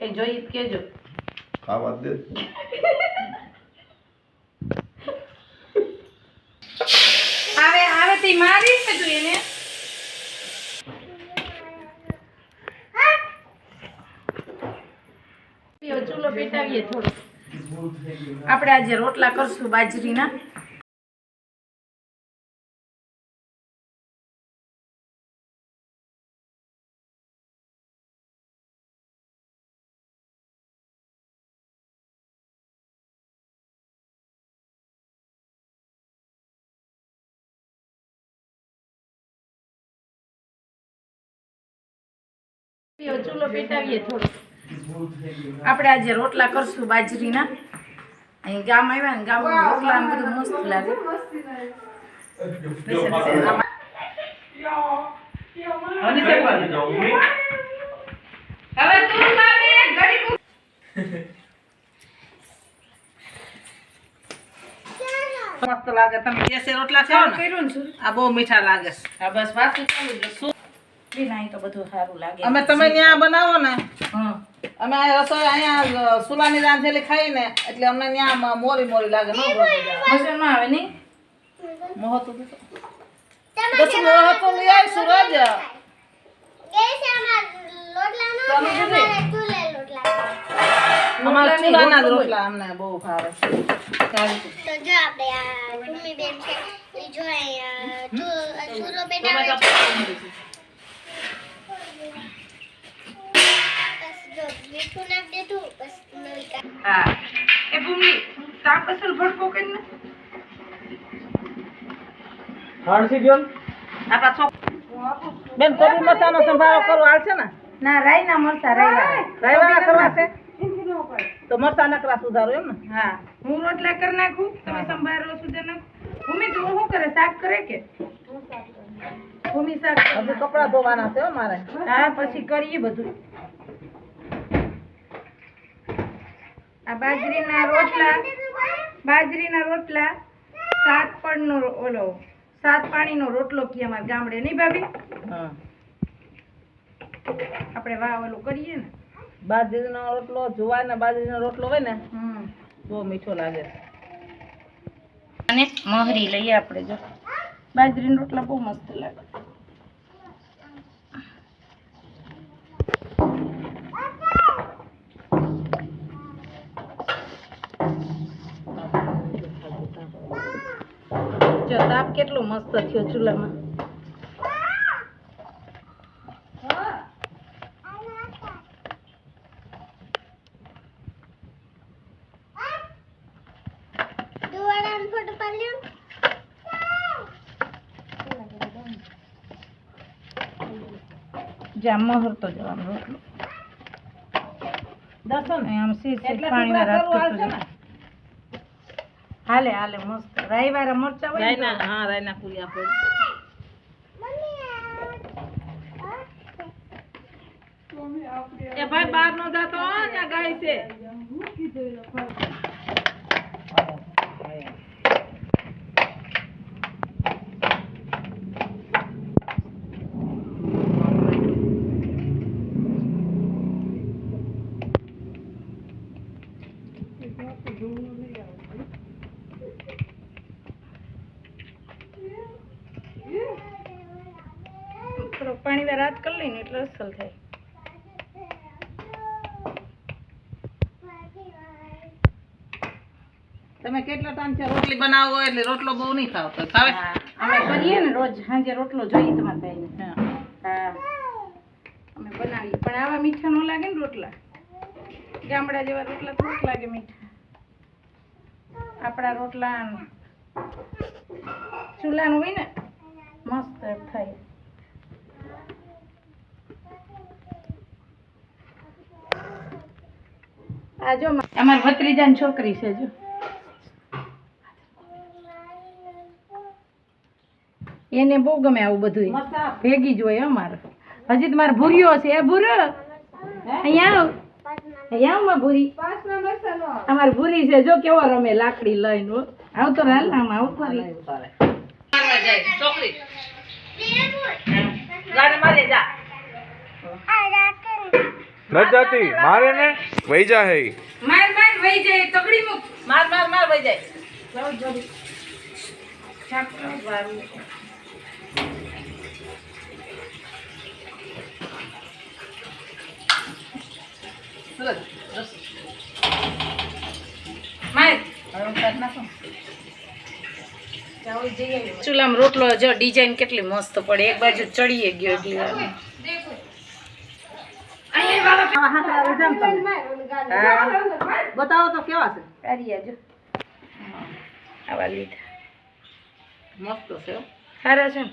એ જોઈ કેજો ખાવા દે આવે તે મારી છે તું એને ચૂલો પેટાવીએ થોડો આપણે આજે રોટલા કરશું બાજરીના ચૂલો પેટાવીએ થોડો આપણે આજે રોટલા કરશું બાજરીના અહીં ગામ આવ્યા ને ગામમાં રોટલા ને બધું મસ્ત લાગે હવે તું મારે ઘડી મસ્ત લાગે તમે દેશી રોટલા ખાઓ ને કર્યું ને આ બહુ મીઠા લાગે આ બસ વાતું ચાલુ જ નહીં તો બધું સારું લાગે અમે તમે ત્યાં બનાવો ને હા અમે આ રસોઈ અહીંયા સુલાની રાંધેલી ખાઈ ને એટલે અમને ત્યાં મોરી મોરી લાગે ન મજા ના આવે નહીં મોહતો દસ મોહતો લઈ આવી સુરજ અમારા ચૂલાના જ રોટલા અમને બહુ ભાવે તો જો આપણે આ ભૂમિ બેન છે એ જો અહીંયા સુરો બેટાવે છે બસ જો મીઠું નાખ દેતું બસ નવી હા એ ભૂમિ તાપ અસલ ભડકો કરીને હાડસી ગયો આપણા છોક બેન કોબી મરચાનો સંભારો કરો હાલશે ને ના રાઈ ના મરસા રાયવાળા કરવા છે તો મરચા નકરા સુધારો એમ ને હા હું રોટલા કરી નાખું તમે સંભારો સુધા નાખો ભૂમિ તો શું કરે શાક કરે કે ભૂમિ શાક હજુ કપડા ધોવાના છે હો મારે હા પછી કરીએ બધું આ બાજરીના રોટલા સાત પડનો ઓલો સાત પાણીનો રોટલો કીએ અમારા ગામડે નહીં ભાભી હા આપણે વાહ ઓલું કરીએ ને બાજરીનો રોટલો જુવાર ને બાજરીનો રોટલો હોય ને હમ બહુ મીઠો લાગે અને મહરી લઈએ આપણે જો બાજરીના રોટલા બહુ મસ્ત લાગે જો તાપ કેટલો મસ્ત થયો ચૂલામાં દુવાડાનો ફોટો પાડ્યો જ્યાં મહરતો જવાનો રોટલો દર્શન આમ સીધ એટલે પાણીમાં ટુકડા રાખતો કરવું હાલશે ને હાલે મસ્ત રાઈ વાળા મરચા હોય ને રાયના હા રાયના પૂરી આપણે એ ભાઈ બહાર નો જાતો ત્યાં ગાય છે થોડોક પાણી વાર રાત કરી લઈને એટલે અસલ થાય તમે કેટલો ટાઈમ છે રોટલી બનાવો એટલે રોટલો બહુ નહીં ખાવ તો ખાવે હા અમે કરીએ ને રોજ સાંજે રોટલો જોઈએ તમારા ભાઈને હા હા અમે બનાવીએ પણ આવા મીઠા ન લાગે ને રોટલા ગામડા જેવા રોટલા થોડુંક લાગે મીઠા આપણા રોટલા ચૂલાનું હોય ને મસ્ત થાય આ જો અમારી ભત્રીજાની છોકરી છે જો એને બહુ ગમે આવું બધું ભેગી જ હોય અમારે હજી તો મારે ભૂરીઓ છે એ ભૂરો અહીંયા આવ અહીંયા આવ માં ભૂરી અમારે ભૂરી છે જો કેવો રમે લાકડી લઈને આવતો હાલ આમ આવતો છોકરી ગાડી મારી જા ન જાતી મારે ને વહી જા હે માર માર વહી જાય તકડી મૂક માર માર માર વઈ જાય જાવ જાવ છાપરા વારું સુરજ રસ માર હવે હું કાઢ નાખું ચૂલામાં રોટલો જો ડિઝાઇન કેટલી મસ્ત પડે એક બાજુ ચડીએ ગયો એટલી વાર બતાવો તો કેવા છે આવા લીધા મસ્ત છે હો. સારા છે ને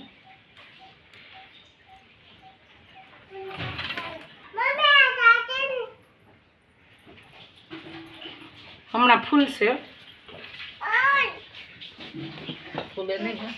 હમણાં ફૂલ છે હો. ફૂલે નહીં હે.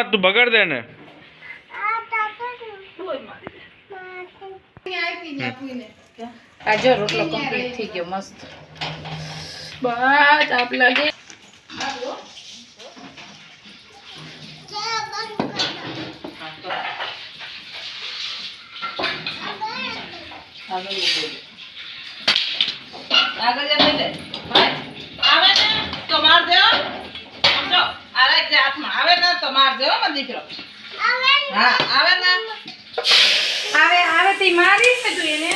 તું બગાડ દે ને આ જો રોટલો કમ્પ્લીટ થઈ ગયો મસ્ત બસ આપ લાગે આગળ જા લઈ લે ભાઈ આવે ને તો માર દે સમજો આ રાખ દે હાથમાં આવે ને તો માર દે હો મારો દીકરો હા આવે ને આવે આવે તે મારી છે તું એને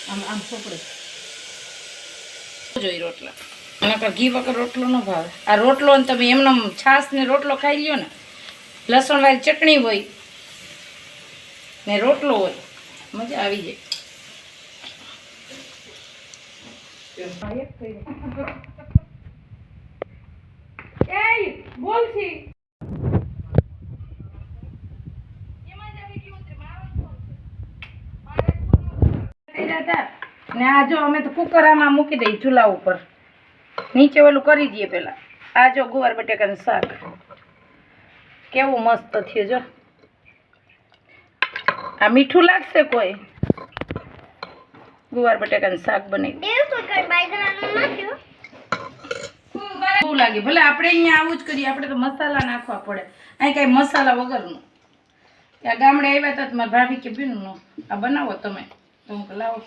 આમ આમ સોપડે જોઈ રોટલા નકર ઘી વગર રોટલો ન ભાવે આ રોટલો ને તમે એમનો છાશ ને રોટલો ખાઈ લ્યો ને લસણ વાળી ચટણી હોય ને રોટલો હોય મજા આવી જાય બોલ છી ને આ જો અમે તો કુકરામાં મૂકી દઈએ ચૂલા ઉપર નીચે ઓલું કરી દઈએ પેલા આ જો ગુવાર બટેકાનું શાક કેવું મસ્ત થયું જો આ મીઠું લાગશે કોઈ ગુવાર બટેકાનું શાક બની બહુ લાગે ભલે આપણે અહીંયા આવું જ કરીએ આપણે તો મસાલા નાખવા પડે અહીં કાંઈ મસાલા વગરનું ત્યાં ગામડે આવ્યા હતા તો મારા ભાભી કે બીનું આ બનાવો તમે તો હું કહું લાવો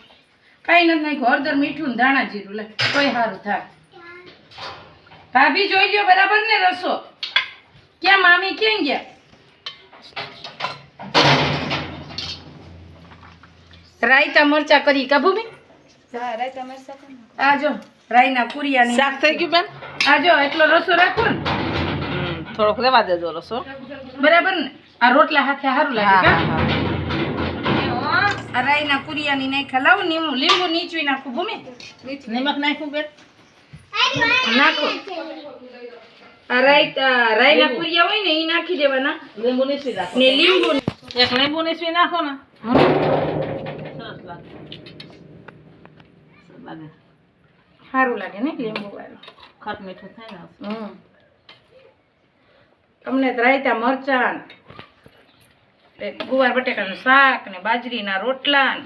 કાંઈ નથી નાખ્યું હળદર મીઠું ને ધાણા જીરું લે કોઈ સારું થાય ભાભી જોઈ લ્યો બરાબર ને રસો ક્યાં મામી ક્યાં ગયા રાયતા મરચા કરી કા ભૂમિ આ જો રાયના કુરિયા શાક થઈ ગયું બેન આ જો એટલો રસો રાખો ને થોડોક રેવા દેજો રસો બરાબર ને આ રોટલા હાથે સારું લાગે હા કા આ રાયના કુરિયાની નાખ્યા લાવ લીંબુ નીચવી નાખું ભૂમિ નિમક નાખ્યું બેન નાખો આ રાયના કુરિયા હોય ને એ નાખી દેવાના લીંબુ નીચવી નાખો ને લીંબુ એક લીંબુ નીચવી નાખો ને સરસ લાગે સરસ લાગે સારું લાગે ને લીંબુ વાળું ખટ મીઠું થાય ને તમને તો રાયતા મરચાં ગુવાર બટેકાનું શાક ને બાજરીના રોટલા ને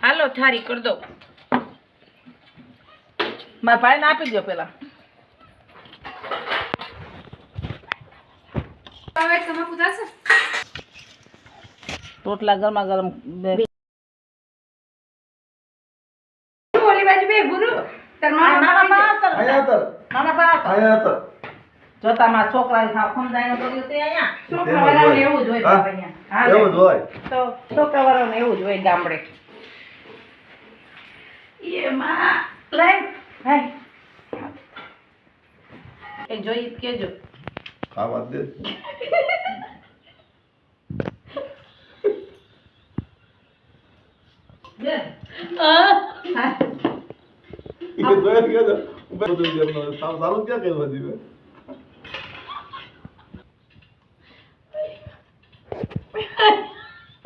હાલો થારી કરી દો મારા ભાઈને આપી દો પેલા રોટલા ગરમા ગરમ ઓલી બાજુ બે ગુરુ તાર મામા જોતા મારા છોકરા ખમદાઈ કર્યું તે અહીંયા છોકરાવાળાને એવું જ હોય બાપા અહીંયા. હા, એવું જ હોય તો છોકરાવાળાને એવું જ હોય ગામડે એમાં લાય ભાઈ એ જોઈ કેજો ખાવા દે બેન એ જોયા કે તો બધું સારું ક્યાં કહેવા દીધું